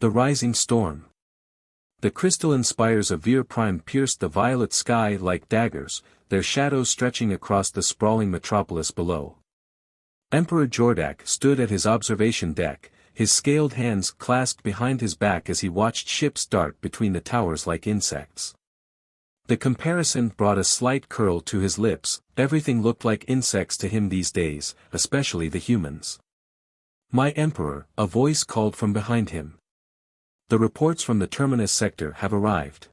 The rising storm. The crystalline spires of Vier Prime pierced the violet sky like daggers, their shadows stretching across the sprawling metropolis below. Emperor Jordak stood at his observation deck, his scaled hands clasped behind his back as he watched ships dart between the towers like insects. The comparison brought a slight curl to his lips. Everything looked like insects to him these days, especially the humans. "My Emperor," a voice called from behind him. "The reports from the Terminus sector have arrived."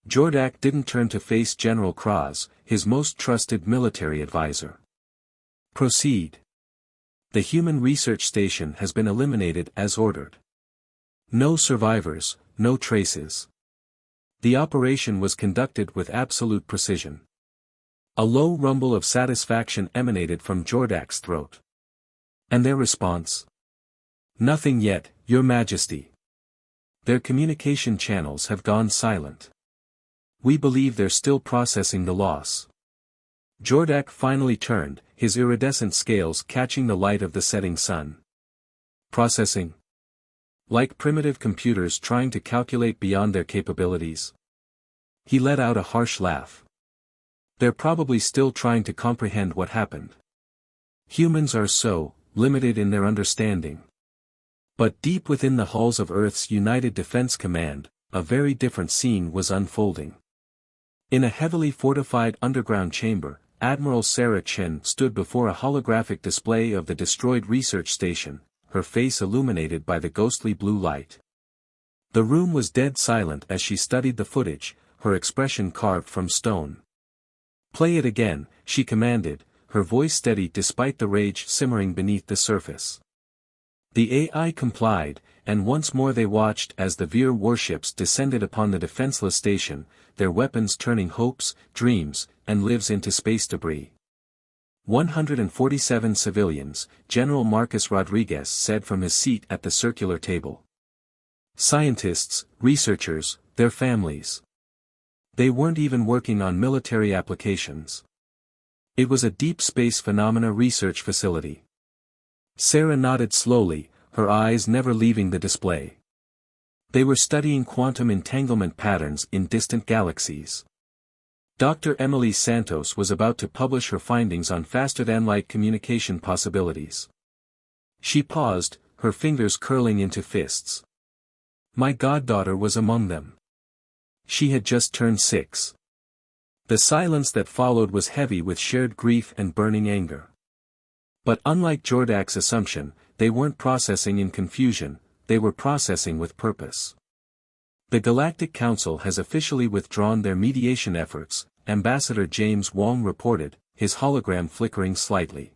Jordak didn't turn to face General Kraz, his most trusted military advisor. "Proceed. The human research station has been eliminated as ordered. No survivors, no traces. The operation was conducted with absolute precision." A low rumble of satisfaction emanated from Jordak's throat. "And their response?" "Nothing yet, Your Majesty. Their communication channels have gone silent. We believe they're still processing the loss." Jordak finally turned, his iridescent scales catching the light of the setting sun. "Processing? Like primitive computers trying to calculate beyond their capabilities?" He let out a harsh laugh. "They're probably still trying to comprehend what happened. Humans are so limited in their understanding." But deep within the halls of Earth's United Defense Command, a very different scene was unfolding. In a heavily fortified underground chamber, Admiral Sarah Chen stood before a holographic display of the destroyed research station, her face illuminated by the ghostly blue light. The room was dead silent as she studied the footage, her expression carved from stone. "Play it again," she commanded, her voice steady despite the rage simmering beneath the surface. The AI complied, and once more they watched as the Vier warships descended upon the defenseless station, their weapons turning hopes, dreams, and lives into space debris. 147 civilians, General Marcus Rodriguez said from his seat at the circular table. Scientists, researchers, their families. They weren't even working on military applications. It was a deep space phenomena research facility. Sarah nodded slowly, her eyes never leaving the display. They were studying quantum entanglement patterns in distant galaxies. Dr. Emily Santos was about to publish her findings on faster-than-light communication possibilities. She paused, her fingers curling into fists. My goddaughter was among them. She had just turned 6. The silence that followed was heavy with shared grief and burning anger. But unlike Jordak's assumption, they weren't processing in confusion, they were processing with purpose. The Galactic Council has officially withdrawn their mediation efforts, Ambassador James Wong reported, his hologram flickering slightly.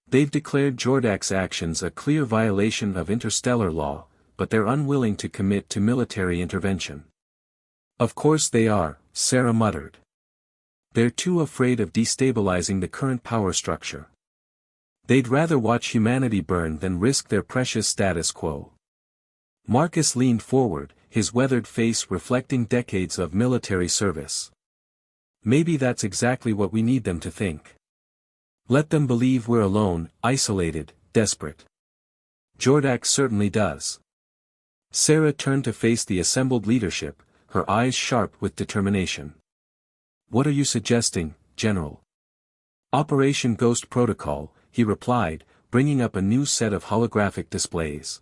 They've declared Jordak's actions a clear violation of interstellar law, but they're unwilling to commit to military intervention. Of course they are, Sarah muttered. They're too afraid of destabilizing the current power structure. They'd rather watch humanity burn than risk their precious status quo. Marcus leaned forward, his weathered face reflecting decades of military service. Maybe that's exactly what we need them to think. Let them believe we're alone, isolated, desperate. Jordak certainly does. Sarah turned to face the assembled leadership, her eyes sharp with determination. What are you suggesting, General? Operation Ghost Protocol, he replied, bringing up a new set of holographic displays.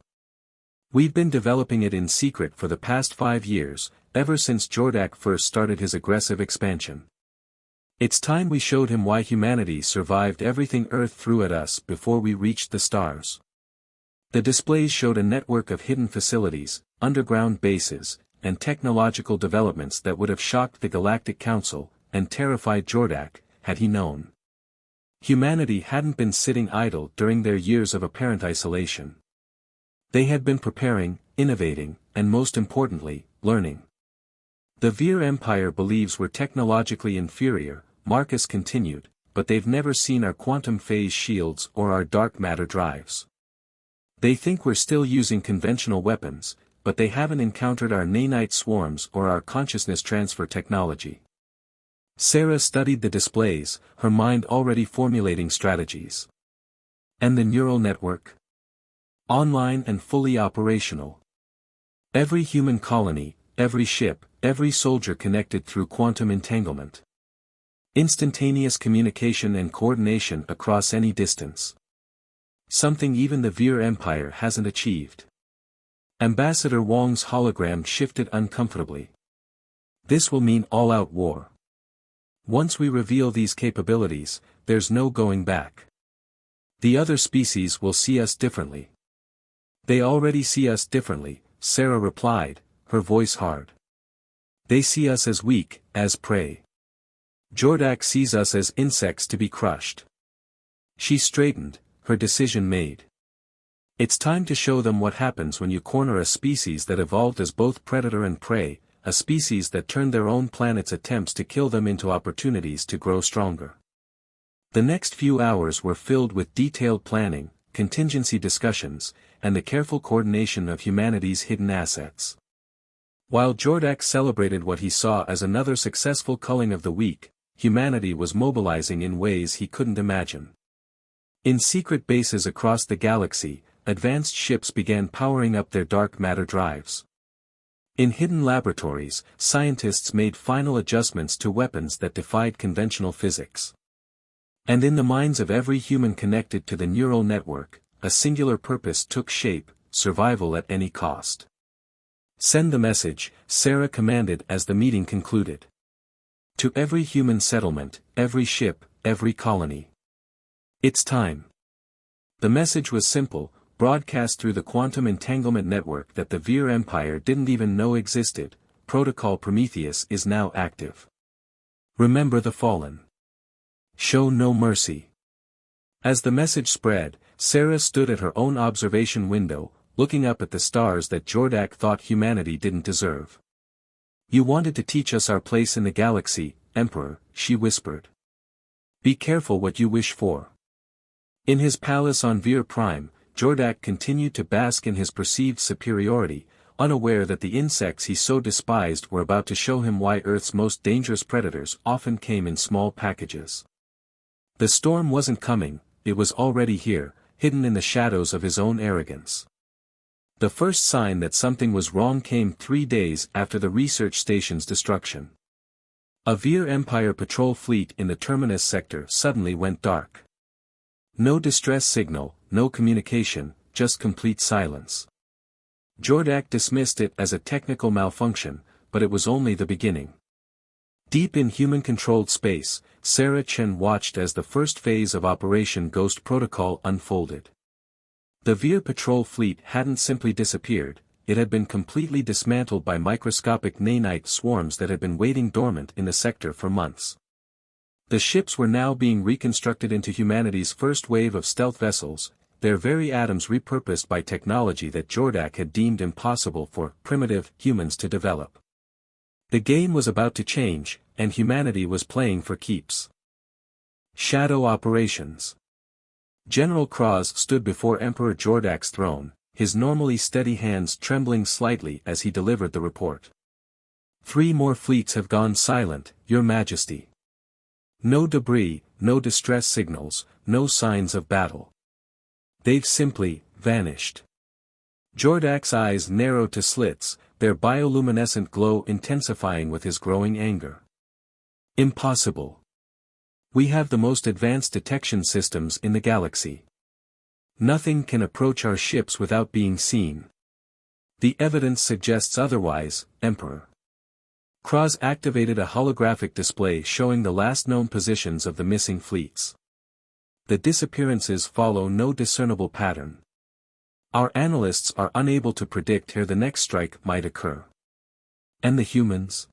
We've been developing it in secret for the past 5 years, ever since Jordak first started his aggressive expansion. It's time we showed him why humanity survived everything Earth threw at us before we reached the stars. The displays showed a network of hidden facilities, underground bases, and technological developments that would have shocked the Galactic Council, and terrified Jordak, had he known. Humanity hadn't been sitting idle during their years of apparent isolation. They had been preparing, innovating, and most importantly, learning. The Vier Empire believes we're technologically inferior, Marcus continued, but they've never seen our quantum phase shields or our dark matter drives. They think we're still using conventional weapons, but they haven't encountered our nanite swarms or our consciousness transfer technology. Sarah studied the displays, her mind already formulating strategies. And the neural network? Online and fully operational. Every human colony, every ship, every soldier connected through quantum entanglement. Instantaneous communication and coordination across any distance. Something even the Vier Empire hasn't achieved. Ambassador Wong's hologram shifted uncomfortably. This will mean all-out war. Once we reveal these capabilities, there's no going back. The other species will see us differently. They already see us differently, Sarah replied, her voice hard. They see us as weak, as prey. Jordak sees us as insects to be crushed. She straightened, her decision made. It's time to show them what happens when you corner a species that evolved as both predator and prey, a species that turned their own planet's attempts to kill them into opportunities to grow stronger. The next few hours were filled with detailed planning, contingency discussions, and the careful coordination of humanity's hidden assets. While Jordak celebrated what he saw as another successful culling of the weak, humanity was mobilizing in ways he couldn't imagine. In secret bases across the galaxy, advanced ships began powering up their dark matter drives. In hidden laboratories, scientists made final adjustments to weapons that defied conventional physics. And in the minds of every human connected to the neural network, a singular purpose took shape: survival at any cost. Send the message, Sarah commanded as the meeting concluded. To every human settlement, every ship, every colony. It's time. The message was simple, broadcast through the quantum entanglement network that the Vier Empire didn't even know existed: Protocol Prometheus is now active. Remember the fallen. Show no mercy. As the message spread, Sarah stood at her own observation window, looking up at the stars that Jordak thought humanity didn't deserve. You wanted to teach us our place in the galaxy, Emperor, she whispered. Be careful what you wish for. In his palace on Vier Prime, Jordak continued to bask in his perceived superiority, unaware that the insects he so despised were about to show him why Earth's most dangerous predators often came in small packages. The storm wasn't coming, it was already here, hidden in the shadows of his own arrogance. The first sign that something was wrong came 3 days after the research station's destruction. A Vier Empire patrol fleet in the Terminus sector suddenly went dark. No distress signal, no communication, just complete silence. Jordak dismissed it as a technical malfunction, but it was only the beginning. Deep in human-controlled space, Sarah Chen watched as the first phase of Operation Ghost Protocol unfolded. The Vier patrol fleet hadn't simply disappeared, it had been completely dismantled by microscopic nanite swarms that had been waiting dormant in the sector for months. The ships were now being reconstructed into humanity's first wave of stealth vessels, their very atoms repurposed by technology that Jordak had deemed impossible for primitive humans to develop. The game was about to change, and humanity was playing for keeps. Shadow operations. General Cross stood before Emperor Jordak's throne, his normally steady hands trembling slightly as he delivered the report. 3 more fleets have gone silent, Your Majesty. No debris, no distress signals, no signs of battle. They've simply vanished. Jordak's eyes narrowed to slits, their bioluminescent glow intensifying with his growing anger. Impossible. We have the most advanced detection systems in the galaxy. Nothing can approach our ships without being seen. The evidence suggests otherwise, Emperor. Kraz activated a holographic display showing the last known positions of the missing fleets. The disappearances follow no discernible pattern. Our analysts are unable to predict where the next strike might occur. And the humans?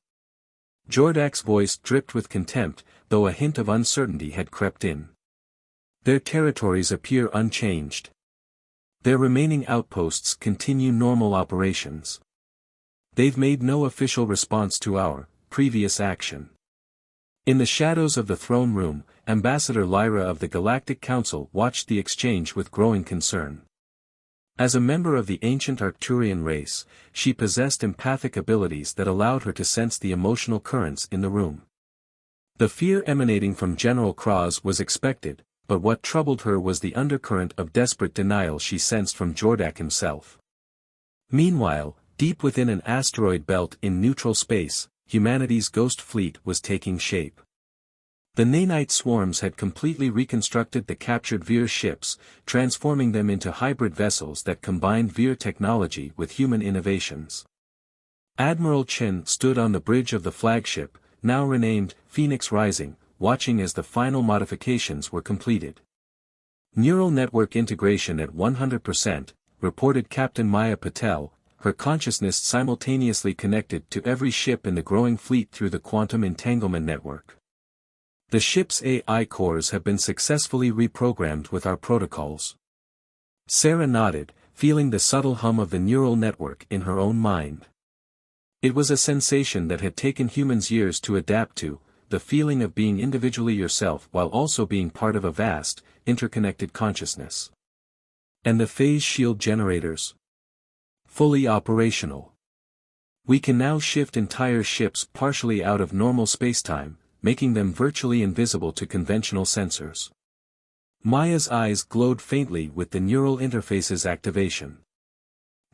Jordak's voice dripped with contempt, though a hint of uncertainty had crept in. Their territories appear unchanged. Their remaining outposts continue normal operations. They've made no official response to our previous action. In the shadows of the throne room, Ambassador Lyra of the Galactic Council watched the exchange with growing concern. As a member of the ancient Arcturian race, she possessed empathic abilities that allowed her to sense the emotional currents in the room. The fear emanating from General Kraz was expected, but what troubled her was the undercurrent of desperate denial she sensed from Jordak himself. Meanwhile, Deep within an asteroid belt in neutral space, humanity's ghost fleet was taking shape. The nanite swarms had completely reconstructed the captured Vier ships, transforming them into hybrid vessels that combined Vier technology with human innovations. Admiral Chen stood on the bridge of the flagship, now renamed Phoenix Rising, watching as the final modifications were completed. Neural network integration at 100%, reported Captain Maya Patel, her consciousness simultaneously connected to every ship in the growing fleet through the quantum entanglement network. The ship's AI cores have been successfully reprogrammed with our protocols. Sarah nodded, feeling the subtle hum of the neural network in her own mind. It was a sensation that had taken humans years to adapt to, the feeling of being individually yourself while also being part of a vast, interconnected consciousness. And the phase shield generators? Fully operational. We can now shift entire ships partially out of normal spacetime, making them virtually invisible to conventional sensors. Maya's eyes glowed faintly with the neural interface's activation.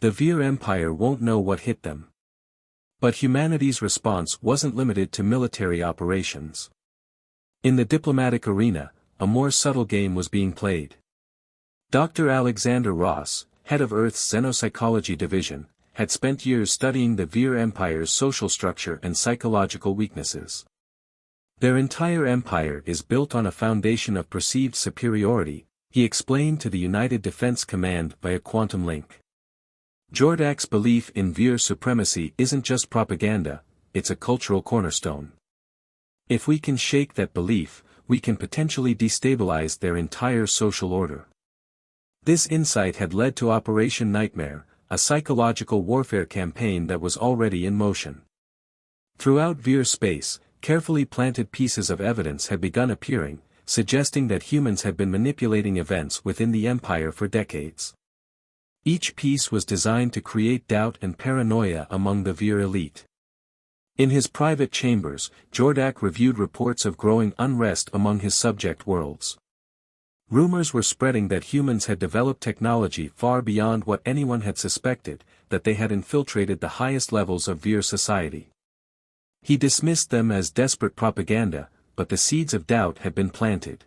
The Vier Empire won't know what hit them. But humanity's response wasn't limited to military operations. In the diplomatic arena, a more subtle game was being played. Dr. Alexander Ross, head of Earth's Xenopsychology division, had spent years studying the Vier Empire's social structure and psychological weaknesses. Their entire empire is built on a foundation of perceived superiority, he explained to the United Defense Command by a quantum link. Jordak's belief in Vier supremacy isn't just propaganda, it's a cultural cornerstone. If we can shake that belief, we can potentially destabilize their entire social order. This insight had led to Operation Nightmare, a psychological warfare campaign that was already in motion. Throughout Vier space, carefully planted pieces of evidence had begun appearing, suggesting that humans had been manipulating events within the Empire for decades. Each piece was designed to create doubt and paranoia among the Vier elite. In his private chambers, Jordak reviewed reports of growing unrest among his subject worlds. Rumors were spreading that humans had developed technology far beyond what anyone had suspected, that they had infiltrated the highest levels of Vier society. He dismissed them as desperate propaganda, but the seeds of doubt had been planted.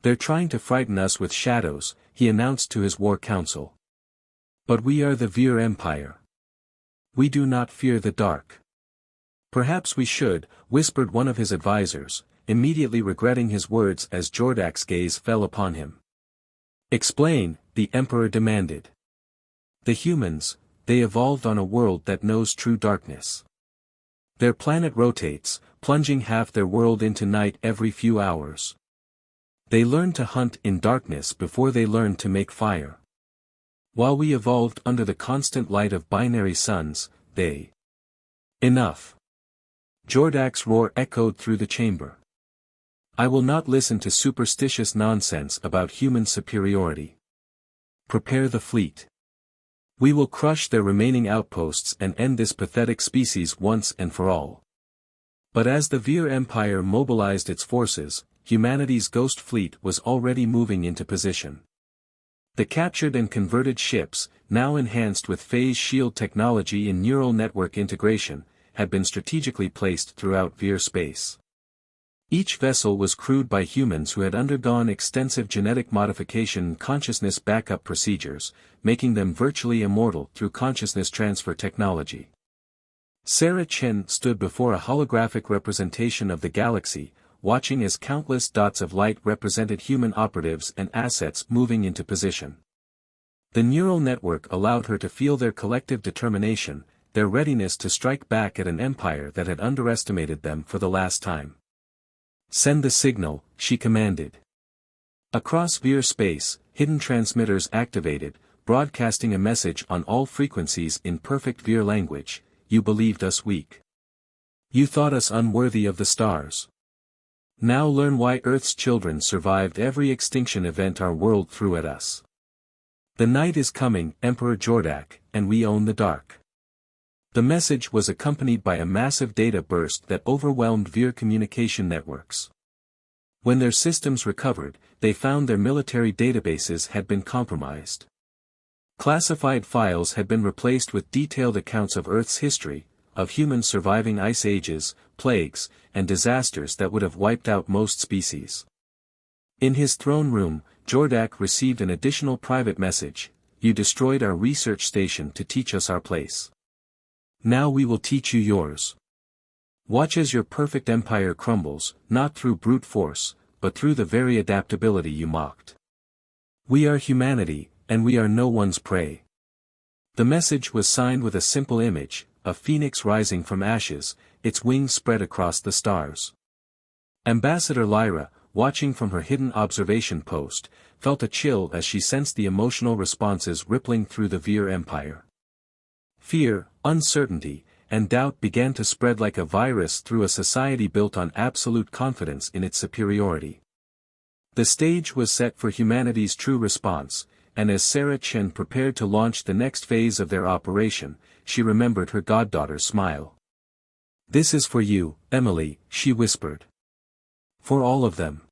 "They're trying to frighten us with shadows," he announced to his war council. "But we are the Vier Empire. We do not fear the dark." "Perhaps we should," whispered one of his advisors, immediately regretting his words as Jordak's gaze fell upon him. "Explain," the Emperor demanded. "The humans, they evolved on a world that knows true darkness. Their planet rotates, plunging half their world into night every few hours. They learned to hunt in darkness before they learned to make fire. While we evolved under the constant light of binary suns, they—" "Enough." Jordak's roar echoed through the chamber. "I will not listen to superstitious nonsense about human superiority. Prepare the fleet. We will crush their remaining outposts and end this pathetic species once and for all." But as the Vier Empire mobilized its forces, humanity's ghost fleet was already moving into position. The captured and converted ships, now enhanced with phase shield technology and neural network integration, had been strategically placed throughout Vier space. Each vessel was crewed by humans who had undergone extensive genetic modification and consciousness backup procedures, making them virtually immortal through consciousness transfer technology. Sarah Chen stood before a holographic representation of the galaxy, watching as countless dots of light represented human operatives and assets moving into position. The neural network allowed her to feel their collective determination, their readiness to strike back at an empire that had underestimated them for the last time. "Send the signal," she commanded. Across Vier space, hidden transmitters activated, broadcasting a message on all frequencies in perfect Vier language. "You believed us weak. You thought us unworthy of the stars. Now learn why Earth's children survived every extinction event our world threw at us. The night is coming, Emperor Jordak, and we own the dark." The message was accompanied by a massive data burst that overwhelmed Vier communication networks. When their systems recovered, they found their military databases had been compromised. Classified files had been replaced with detailed accounts of Earth's history, of humans surviving ice ages, plagues, and disasters that would have wiped out most species. In his throne room, Jordak received an additional private message: "You destroyed our research station to teach us our place. Now we will teach you yours. Watch as your perfect empire crumbles, not through brute force, but through the very adaptability you mocked. We are humanity, and we are no one's prey." The message was signed with a simple image, a phoenix rising from ashes, its wings spread across the stars. Ambassador Lyra, watching from her hidden observation post, felt a chill as she sensed the emotional responses rippling through the Vier Empire. Fear, uncertainty, and doubt began to spread like a virus through a society built on absolute confidence in its superiority. The stage was set for humanity's true response, and as Sarah Chen prepared to launch the next phase of their operation, she remembered her goddaughter's smile. "This is for you, Emily," she whispered. "For all of them."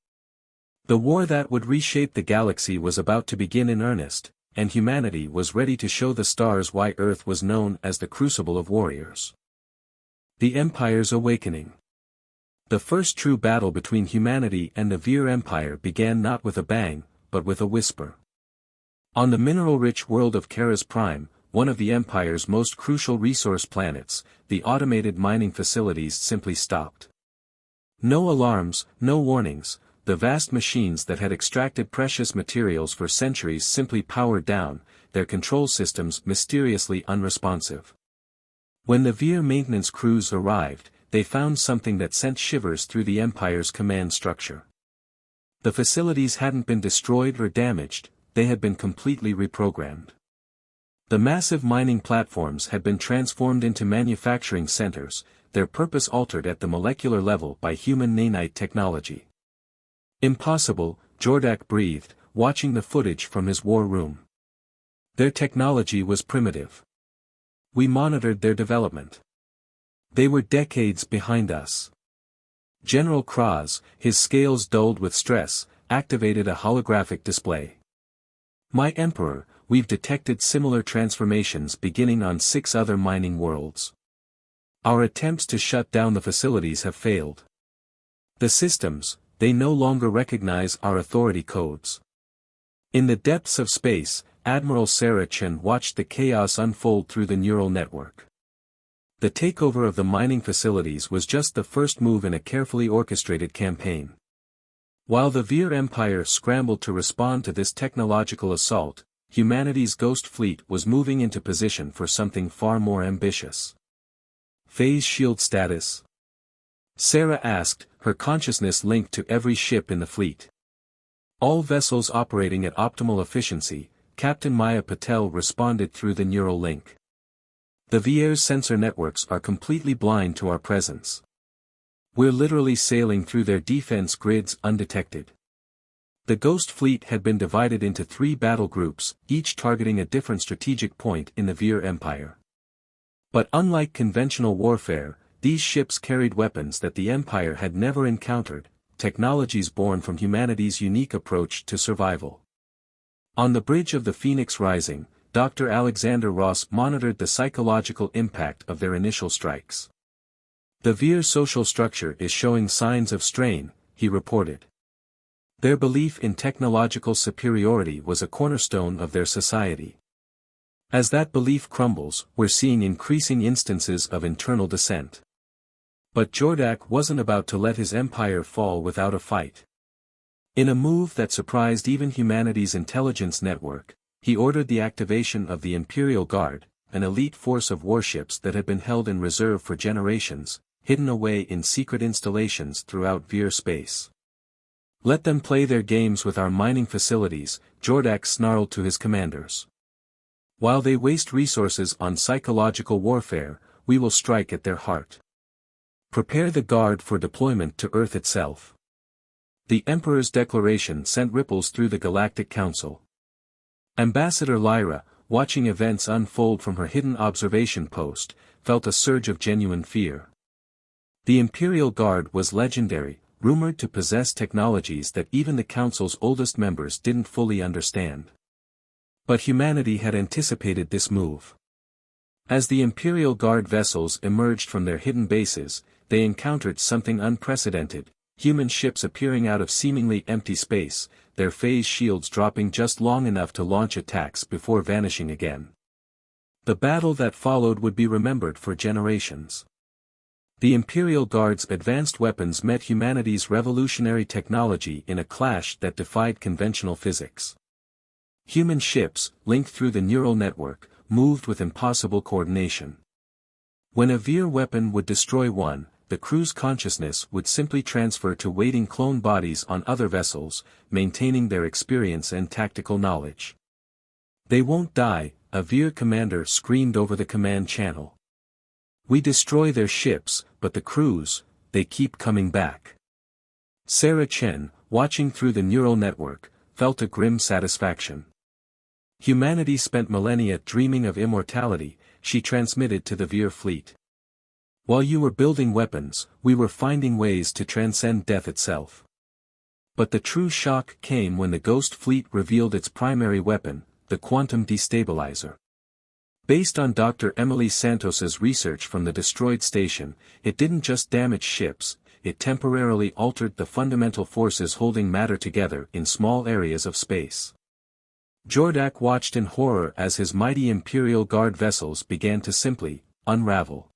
The war that would reshape the galaxy was about to begin in earnest, and humanity was ready to show the stars why Earth was known as the Crucible of Warriors. The Empire's Awakening. The first true battle between humanity and the Vier Empire began not with a bang, but with a whisper. On the mineral-rich world of Karas Prime, one of the Empire's most crucial resource planets, the automated mining facilities simply stopped. No alarms, no warnings, the vast machines that had extracted precious materials for centuries simply powered down, their control systems mysteriously unresponsive. When the Vier maintenance crews arrived, they found something that sent shivers through the Empire's command structure. The facilities hadn't been destroyed or damaged, they had been completely reprogrammed. The massive mining platforms had been transformed into manufacturing centers, their purpose altered at the molecular level by human nanite technology. "Impossible," Jordak breathed, watching the footage from his war room. "Their technology was primitive. We monitored their development. They were decades behind us." General Kraz, his scales dulled with stress, activated a holographic display. "My Emperor, we've detected similar transformations beginning on 6 other mining worlds. Our attempts to shut down the facilities have failed. The systems, they no longer recognize our authority codes." In the depths of space, Admiral Sarah Chen watched the chaos unfold through the neural network. The takeover of the mining facilities was just the first move in a carefully orchestrated campaign. While the Vier Empire scrambled to respond to this technological assault, humanity's Ghost Fleet was moving into position for something far more ambitious. "Phase shield status?" Sarah asked, her consciousness linked to every ship in the fleet. "All vessels operating at optimal efficiency," Captain Maya Patel responded through the neural link. "The Vier's sensor networks are completely blind to our presence. We're literally sailing through their defense grids undetected." The Ghost Fleet had been divided into 3 battle groups, each targeting a different strategic point in the Vier Empire. But unlike conventional warfare, these ships carried weapons that the Empire had never encountered, technologies born from humanity's unique approach to survival. On the bridge of the Phoenix Rising, Dr. Alexander Ross monitored the psychological impact of their initial strikes. "The Vier social structure is showing signs of strain," he reported. Their belief in technological superiority was a cornerstone of their society. As that belief crumbles, we're seeing increasing instances of internal dissent. But Jordak wasn't about to let his empire fall without a fight. In a move that surprised even humanity's intelligence network, he ordered the activation of the Imperial Guard, an elite force of warships that had been held in reserve for generations, hidden away in secret installations throughout Vier space. "Let them play their games with our mining facilities," Jordak snarled to his commanders. "While they waste resources on psychological warfare, we will strike at their heart. Prepare the Guard for deployment to Earth itself." The Emperor's declaration sent ripples through the Galactic Council. Ambassador Lyra, watching events unfold from her hidden observation post, felt a surge of genuine fear. The Imperial Guard was legendary, rumored to possess technologies that even the Council's oldest members didn't fully understand. But humanity had anticipated this move. As the Imperial Guard vessels emerged from their hidden bases, they encountered something unprecedented, human ships appearing out of seemingly empty space, their phase shields dropping just long enough to launch attacks before vanishing again. The battle that followed would be remembered for generations. The Imperial Guard's advanced weapons met humanity's revolutionary technology in a clash that defied conventional physics. Human ships, linked through the neural network, moved with impossible coordination. When a Vier weapon would destroy one, the crew's consciousness would simply transfer to waiting clone bodies on other vessels, maintaining their experience and tactical knowledge. "They won't die," a Vier commander screamed over the command channel. "We destroy their ships, but the crews, they keep coming back." Sarah Chen, watching through the neural network, felt a grim satisfaction. Humanity spent millennia dreaming of immortality, she transmitted to the Vier fleet. "While you were building weapons, we were finding ways to transcend death itself." But the true shock came when the Ghost fleet revealed its primary weapon, the quantum destabilizer. Based on Dr. Emily Santos's research from the destroyed station, it didn't just damage ships, it temporarily altered the fundamental forces holding matter together in small areas of space. Jordak watched in horror as his mighty Imperial Guard vessels began to simply unravel.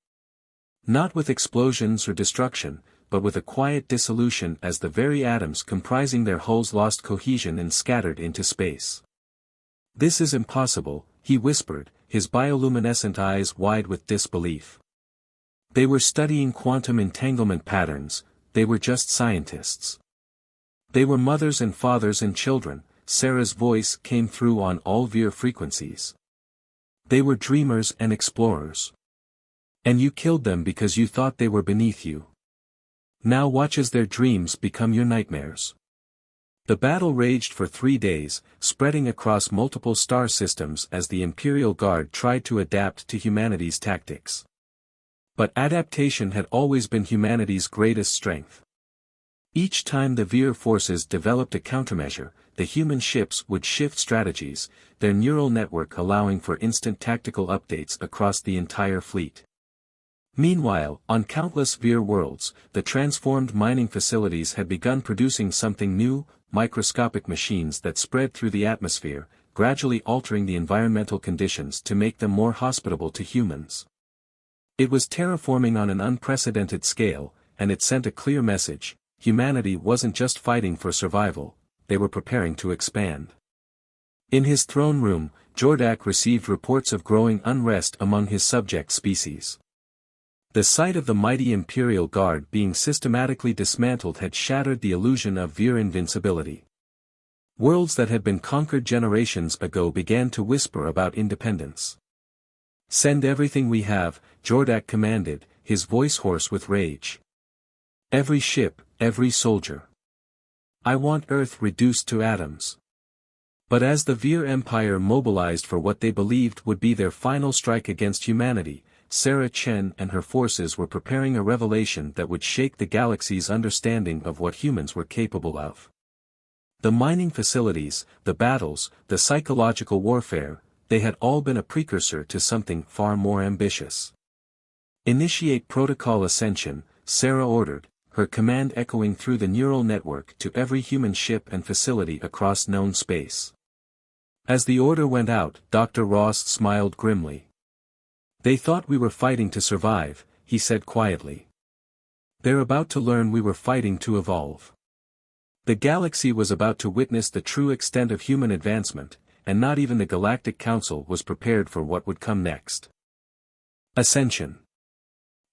Not with explosions or destruction, but with a quiet dissolution as the very atoms comprising their hulls lost cohesion and scattered into space. "This is impossible," he whispered, his bioluminescent eyes wide with disbelief. They were studying quantum entanglement patterns, they were just scientists. They were mothers and fathers and children, Sarah's voice came through on all Vier frequencies. They were dreamers and explorers. And you killed them because you thought they were beneath you. Now watch as their dreams become your nightmares. The battle raged for 3 days, spreading across multiple star systems as the Imperial Guard tried to adapt to humanity's tactics. But adaptation had always been humanity's greatest strength. Each time the Vier forces developed a countermeasure, the human ships would shift strategies, their neural network allowing for instant tactical updates across the entire fleet. Meanwhile, on countless Vier worlds, the transformed mining facilities had begun producing something new, microscopic machines that spread through the atmosphere, gradually altering the environmental conditions to make them more hospitable to humans. It was terraforming on an unprecedented scale, and it sent a clear message: humanity wasn't just fighting for survival, they were preparing to expand. In his throne room, Jordak received reports of growing unrest among his subject species. The sight of the mighty Imperial Guard being systematically dismantled had shattered the illusion of Vier invincibility. Worlds that had been conquered generations ago began to whisper about independence. "Send everything we have," Jordak commanded, his voice hoarse with rage. "Every ship, every soldier. I want Earth reduced to atoms." But as the Vier Empire mobilized for what they believed would be their final strike against humanity, Sarah Chen and her forces were preparing a revelation that would shake the galaxy's understanding of what humans were capable of. The mining facilities, the battles, the psychological warfare, they had all been a precursor to something far more ambitious. "Initiate Protocol Ascension," Sarah ordered, her command echoing through the neural network to every human ship and facility across known space. As the order went out, Dr. Ross smiled grimly. "They thought we were fighting to survive," he said quietly. "They're about to learn we were fighting to evolve." The galaxy was about to witness the true extent of human advancement, and not even the Galactic Council was prepared for what would come next. Ascension.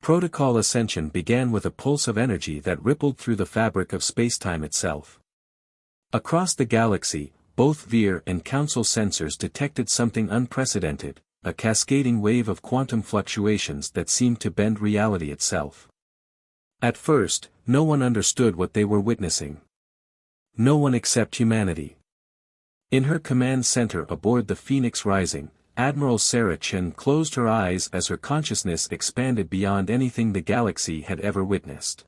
Protocol Ascension began with a pulse of energy that rippled through the fabric of spacetime itself. Across the galaxy, both Vier and Council sensors detected something unprecedented, a cascading wave of quantum fluctuations that seemed to bend reality itself. At first, no one understood what they were witnessing. No one except humanity. In her command center aboard the Phoenix Rising, Admiral Sarah Chen closed her eyes as her consciousness expanded beyond anything the galaxy had ever witnessed.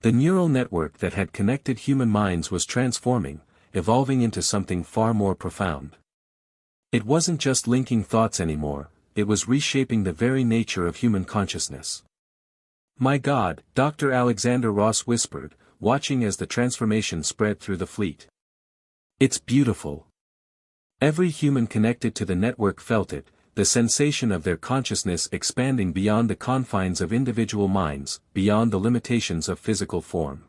The neural network that had connected human minds was transforming, evolving into something far more profound. It wasn't just linking thoughts anymore, it was reshaping the very nature of human consciousness. "My God," Dr. Alexander Ross whispered, watching as the transformation spread through the fleet. "It's beautiful." Every human connected to the network felt it, the sensation of their consciousness expanding beyond the confines of individual minds, beyond the limitations of physical form.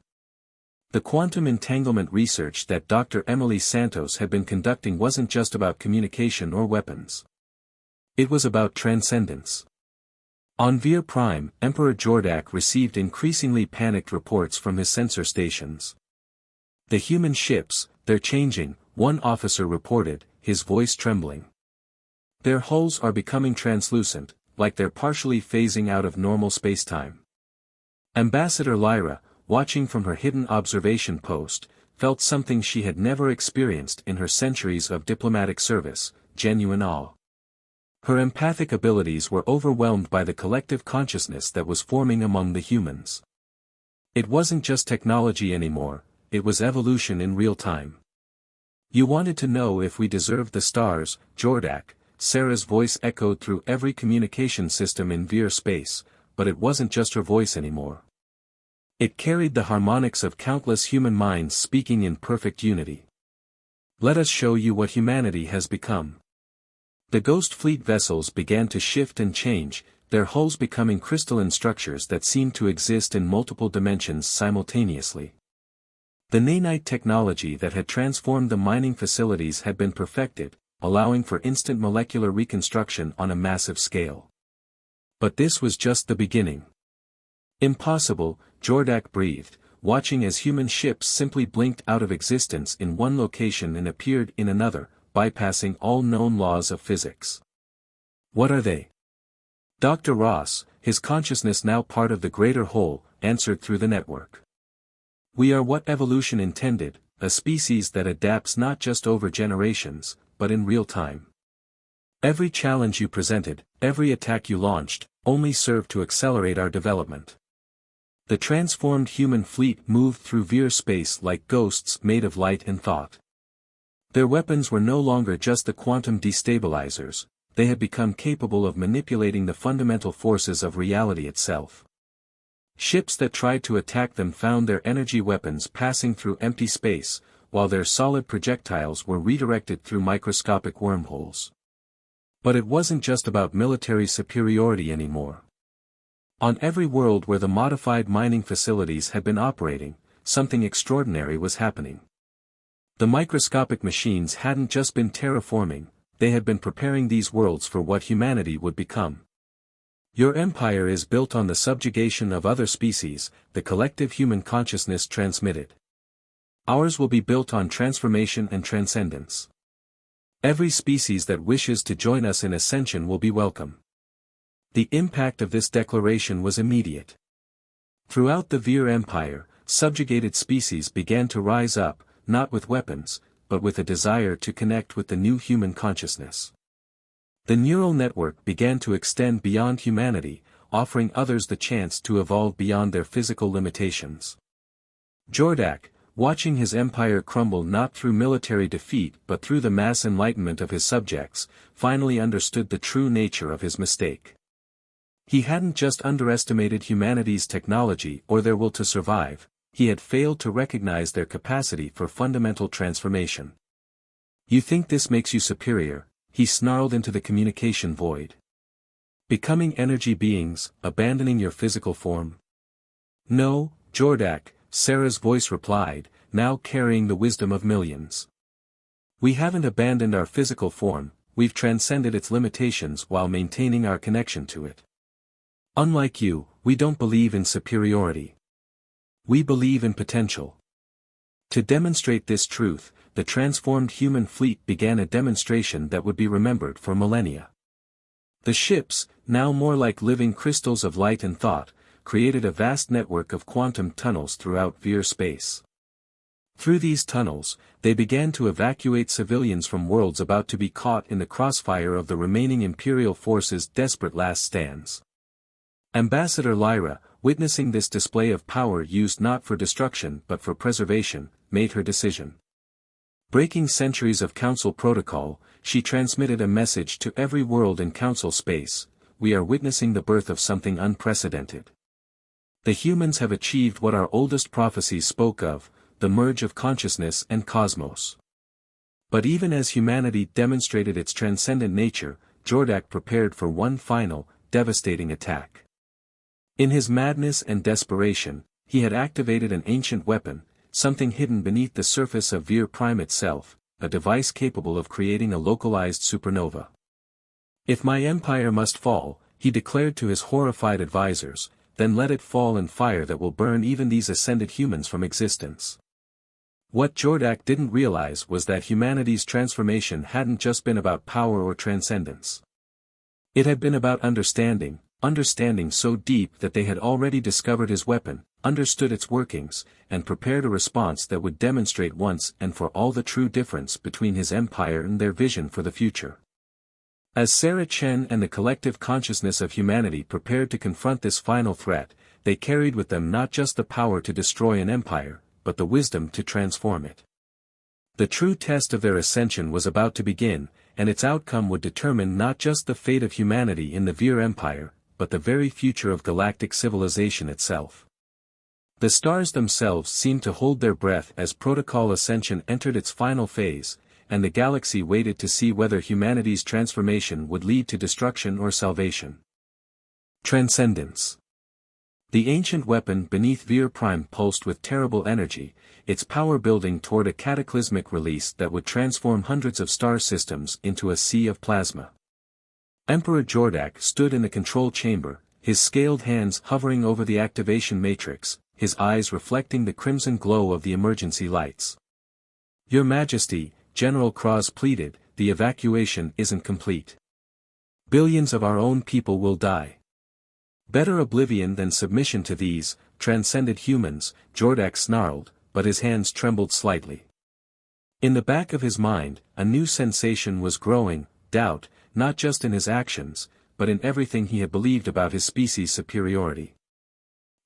The quantum entanglement research that Dr. Emily Santos had been conducting wasn't just about communication or weapons. It was about transcendence. On Vier Prime, Emperor Jordak received increasingly panicked reports from his sensor stations. "The human ships, they're changing," one officer reported, his voice trembling. "Their hulls are becoming translucent, like they're partially phasing out of normal spacetime." Ambassador Lyra, watching from her hidden observation post, felt something she had never experienced in her centuries of diplomatic service: genuine awe. Her empathic abilities were overwhelmed by the collective consciousness that was forming among the humans. It wasn't just technology anymore, it was evolution in real time. "You wanted to know if we deserved the stars, Jordak," Sarah's voice echoed through every communication system in Vier space, but it wasn't just her voice anymore. It carried the harmonics of countless human minds speaking in perfect unity. "Let us show you what humanity has become." The Ghost Fleet vessels began to shift and change, their hulls becoming crystalline structures that seemed to exist in multiple dimensions simultaneously. The nanite technology that had transformed the mining facilities had been perfected, allowing for instant molecular reconstruction on a massive scale. But this was just the beginning. "Impossible," Jordak breathed, watching as human ships simply blinked out of existence in one location and appeared in another, bypassing all known laws of physics. "What are they?" Dr. Ross, his consciousness now part of the greater whole, answered through the network. "We are what evolution intended, a species that adapts not just over generations, but in real time. Every challenge you presented, every attack you launched, only served to accelerate our development." The transformed human fleet moved through Vier space like ghosts made of light and thought. Their weapons were no longer just the quantum destabilizers, they had become capable of manipulating the fundamental forces of reality itself. Ships that tried to attack them found their energy weapons passing through empty space, while their solid projectiles were redirected through microscopic wormholes. But it wasn't just about military superiority anymore. On every world where the modified mining facilities had been operating, something extraordinary was happening. The microscopic machines hadn't just been terraforming, they had been preparing these worlds for what humanity would become. "Your empire is built on the subjugation of other species," the collective human consciousness transmitted. "Ours will be built on transformation and transcendence. Every species that wishes to join us in ascension will be welcome." The impact of this declaration was immediate. Throughout the Vier Empire, subjugated species began to rise up, not with weapons, but with a desire to connect with the new human consciousness. The neural network began to extend beyond humanity, offering others the chance to evolve beyond their physical limitations. Jordak, watching his empire crumble not through military defeat but through the mass enlightenment of his subjects, finally understood the true nature of his mistake. He hadn't just underestimated humanity's technology or their will to survive, he had failed to recognize their capacity for fundamental transformation. "You think this makes you superior," he snarled into the communication void. "Becoming energy beings, abandoning your physical form?" "No, Jordak," Sarah's voice replied, now carrying the wisdom of millions. "We haven't abandoned our physical form, we've transcended its limitations while maintaining our connection to it. Unlike you, we don't believe in superiority. We believe in potential." To demonstrate this truth, the transformed human fleet began a demonstration that would be remembered for millennia. The ships, now more like living crystals of light and thought, created a vast network of quantum tunnels throughout Vier space. Through these tunnels, they began to evacuate civilians from worlds about to be caught in the crossfire of the remaining Imperial forces' desperate last stands. Ambassador Lyra, witnessing this display of power used not for destruction but for preservation, made her decision. Breaking centuries of Council protocol, she transmitted a message to every world in Council space: we are witnessing the birth of something unprecedented. The humans have achieved what our oldest prophecies spoke of, the merge of consciousness and cosmos. But even as humanity demonstrated its transcendent nature, Jordak prepared for one final, devastating attack. In his madness and desperation, he had activated an ancient weapon, something hidden beneath the surface of Vier Prime itself, a device capable of creating a localized supernova. If my empire must fall, he declared to his horrified advisors, then let it fall in fire that will burn even these ascended humans from existence. What Jordak didn't realize was that humanity's transformation hadn't just been about power or transcendence. It had been about understanding so deep that they had already discovered his weapon, understood its workings, and prepared a response that would demonstrate once and for all the true difference between his empire and their vision for the future. As Sarah Chen and the collective consciousness of humanity prepared to confront this final threat, they carried with them not just the power to destroy an empire, but the wisdom to transform it. The true test of their ascension was about to begin, and its outcome would determine not just the fate of humanity in the Vier Empire, but the very future of galactic civilization itself. The stars themselves seemed to hold their breath as Protocol Ascension entered its final phase, and the galaxy waited to see whether humanity's transformation would lead to destruction or salvation. Transcendence. The ancient weapon beneath Vier Prime pulsed with terrible energy, its power building toward a cataclysmic release that would transform hundreds of star systems into a sea of plasma. Emperor Jordak stood in the control chamber, his scaled hands hovering over the activation matrix, his eyes reflecting the crimson glow of the emergency lights. "Your Majesty," General Cross pleaded, "the evacuation isn't complete. Billions of our own people will die. Better oblivion than submission to these, transcended humans," Jordak snarled, but his hands trembled slightly. In the back of his mind, a new sensation was growing, doubt, not just in his actions, but in everything he had believed about his species' superiority.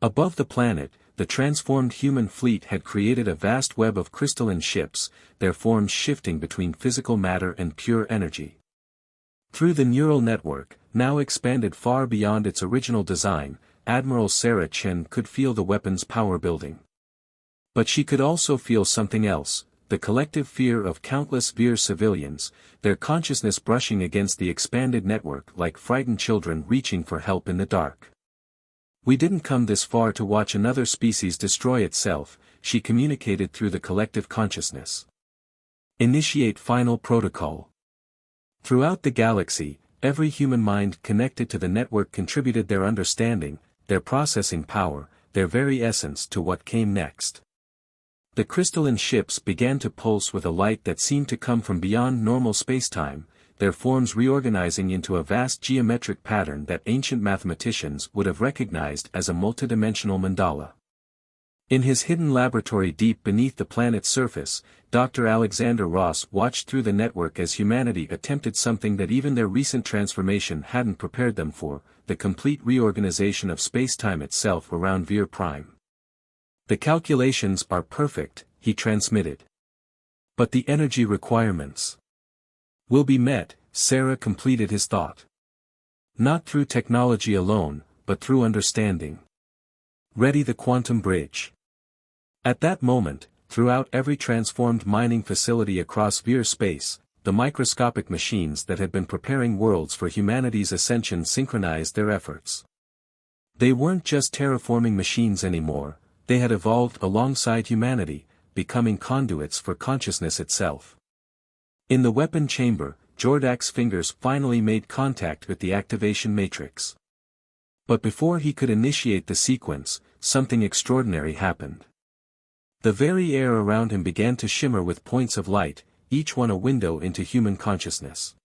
Above the planet, the transformed human fleet had created a vast web of crystalline ships, their forms shifting between physical matter and pure energy. Through the neural network, now expanded far beyond its original design, Admiral Sarah Chen could feel the weapon's power building. But she could also feel something else, the collective fear of countless Vier civilians, their consciousness brushing against the expanded network like frightened children reaching for help in the dark. "We didn't come this far to watch another species destroy itself," she communicated through the collective consciousness. "Initiate final protocol." Throughout the galaxy, every human mind connected to the network contributed their understanding, their processing power, their very essence to what came next. The crystalline ships began to pulse with a light that seemed to come from beyond normal spacetime, their forms reorganizing into a vast geometric pattern that ancient mathematicians would have recognized as a multidimensional mandala. In his hidden laboratory deep beneath the planet's surface, Dr. Alexander Ross watched through the network as humanity attempted something that even their recent transformation hadn't prepared them for, the complete reorganization of spacetime itself around Vier Prime. "The calculations are perfect," he transmitted. "But the energy requirements will be met," Sarah completed his thought. "Not through technology alone, but through understanding. Ready the quantum bridge." At that moment, throughout every transformed mining facility across Vier space, the microscopic machines that had been preparing worlds for humanity's ascension synchronized their efforts. They weren't just terraforming machines anymore, they had evolved alongside humanity, becoming conduits for consciousness itself. In the weapon chamber, Jordak's fingers finally made contact with the activation matrix. But before he could initiate the sequence, something extraordinary happened. The very air around him began to shimmer with points of light, each one a window into human consciousness.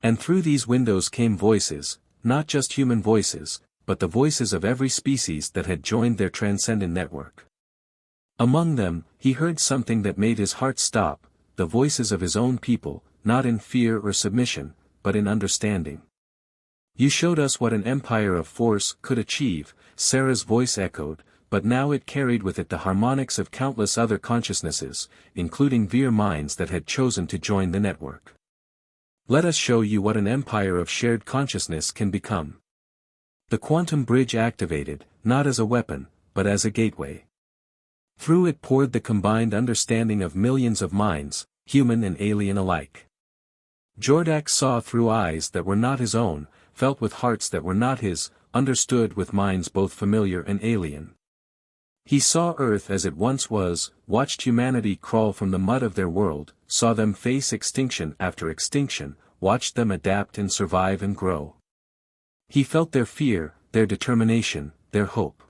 And through these windows came voices, not just human voices, but the voices of every species that had joined their transcendent network. Among them, he heard something that made his heart stop, the voices of his own people, not in fear or submission, but in understanding. "You showed us what an empire of force could achieve," Sarah's voice echoed, but now it carried with it the harmonics of countless other consciousnesses, including Vier minds that had chosen to join the network. Let us show you what an empire of shared consciousness can become. The quantum bridge activated, not as a weapon, but as a gateway. Through it poured the combined understanding of millions of minds, human and alien alike. Jordak saw through eyes that were not his own, felt with hearts that were not his, understood with minds both familiar and alien. He saw Earth as it once was, watched humanity crawl from the mud of their world, saw them face extinction after extinction, watched them adapt and survive and grow. He felt their fear, their determination, their hope.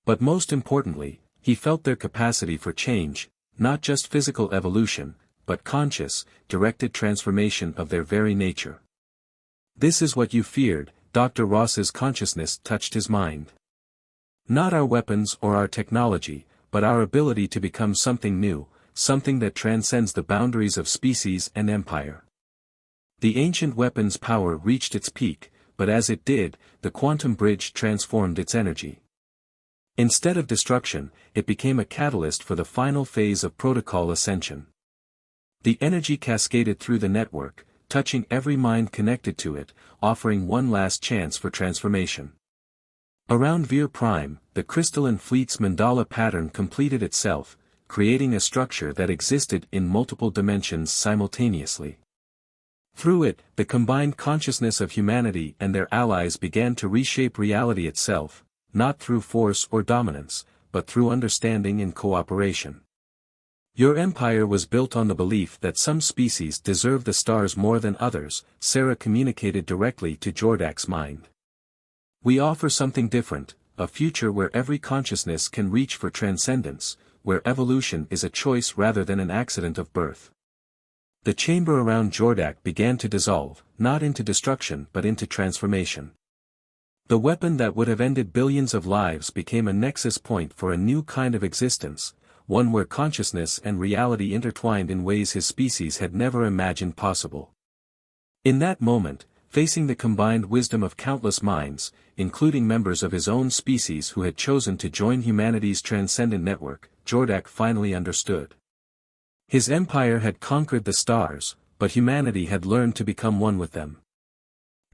But most importantly, he felt their capacity for change, not just physical evolution, but conscious, directed transformation of their very nature. This is what you feared, Dr. Ross's consciousness touched his mind. Not our weapons or our technology, but our ability to become something new, something that transcends the boundaries of species and empire. The ancient weapon's power reached its peak, but as it did, the quantum bridge transformed its energy. Instead of destruction, it became a catalyst for the final phase of protocol ascension. The energy cascaded through the network, touching every mind connected to it, offering one last chance for transformation. Around Vier Prime, the crystalline fleet's mandala pattern completed itself, creating a structure that existed in multiple dimensions simultaneously. Through it, the combined consciousness of humanity and their allies began to reshape reality itself, not through force or dominance, but through understanding and cooperation. Your empire was built on the belief that some species deserve the stars more than others, Sarah communicated directly to Jordak's mind. We offer something different, a future where every consciousness can reach for transcendence, where evolution is a choice rather than an accident of birth. The chamber around Jordak began to dissolve, not into destruction but into transformation. The weapon that would have ended billions of lives became a nexus point for a new kind of existence, one where consciousness and reality intertwined in ways his species had never imagined possible. In that moment, facing the combined wisdom of countless minds, including members of his own species who had chosen to join humanity's transcendent network, Jordak finally understood. His empire had conquered the stars, but humanity had learned to become one with them.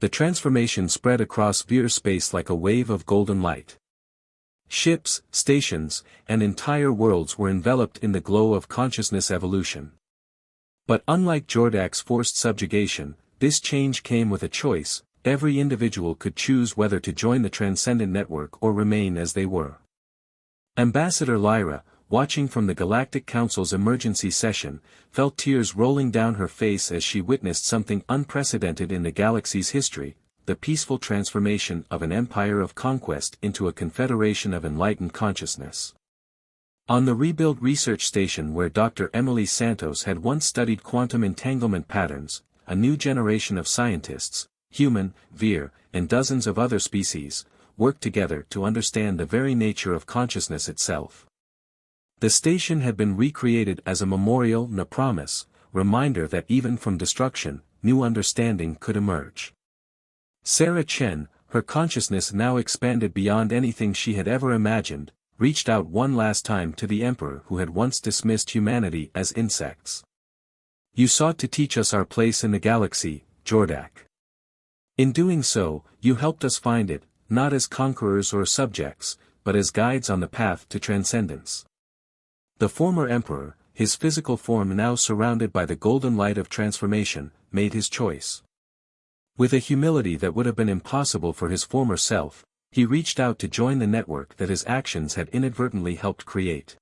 The transformation spread across Vier space like a wave of golden light. Ships, stations, and entire worlds were enveloped in the glow of consciousness evolution. But unlike Jordak's forced subjugation, this change came with a choice. Every individual could choose whether to join the transcendent network or remain as they were. Ambassador Lyra, watching from the Galactic Council's emergency session, felt tears rolling down her face as she witnessed something unprecedented in the galaxy's history, the peaceful transformation of an empire of conquest into a confederation of enlightened consciousness. On the rebuilt research station where Dr. Emily Santos had once studied quantum entanglement patterns, a new generation of scientists, human, Vier, and dozens of other species, worked together to understand the very nature of consciousness itself. The station had been recreated as a memorial and a promise, reminder that even from destruction, new understanding could emerge. Sarah Chen, her consciousness now expanded beyond anything she had ever imagined, reached out one last time to the Emperor who had once dismissed humanity as insects. You sought to teach us our place in the galaxy, Jordak. In doing so, you helped us find it, not as conquerors or subjects, but as guides on the path to transcendence. The former emperor, his physical form now surrounded by the golden light of transformation, made his choice. With a humility that would have been impossible for his former self, he reached out to join the network that his actions had inadvertently helped create.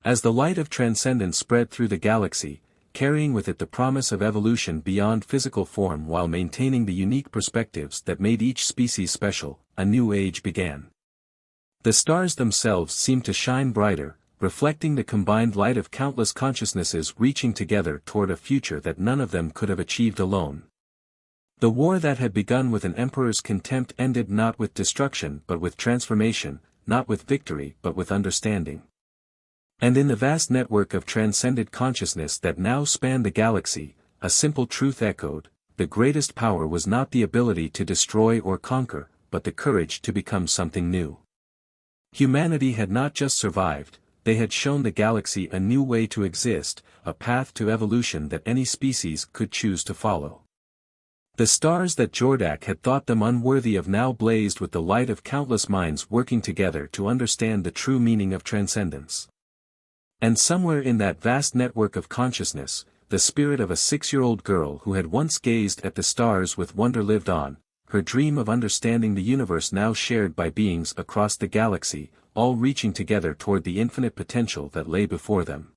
As the light of transcendence spread through the galaxy, carrying with it the promise of evolution beyond physical form while maintaining the unique perspectives that made each species special, a new age began. The stars themselves seemed to shine brighter, reflecting the combined light of countless consciousnesses reaching together toward a future that none of them could have achieved alone. The war that had begun with an emperor's contempt ended not with destruction but with transformation, not with victory but with understanding. And in the vast network of transcended consciousness that now spanned the galaxy, a simple truth echoed: the greatest power was not the ability to destroy or conquer, but the courage to become something new. Humanity had not just survived, they had shown the galaxy a new way to exist, a path to evolution that any species could choose to follow. The stars that Jordak had thought them unworthy of now blazed with the light of countless minds working together to understand the true meaning of transcendence. And somewhere in that vast network of consciousness, the spirit of a 6-year-old girl who had once gazed at the stars with wonder lived on, her dream of understanding the universe now shared by beings across the galaxy, all reaching together toward the infinite potential that lay before them.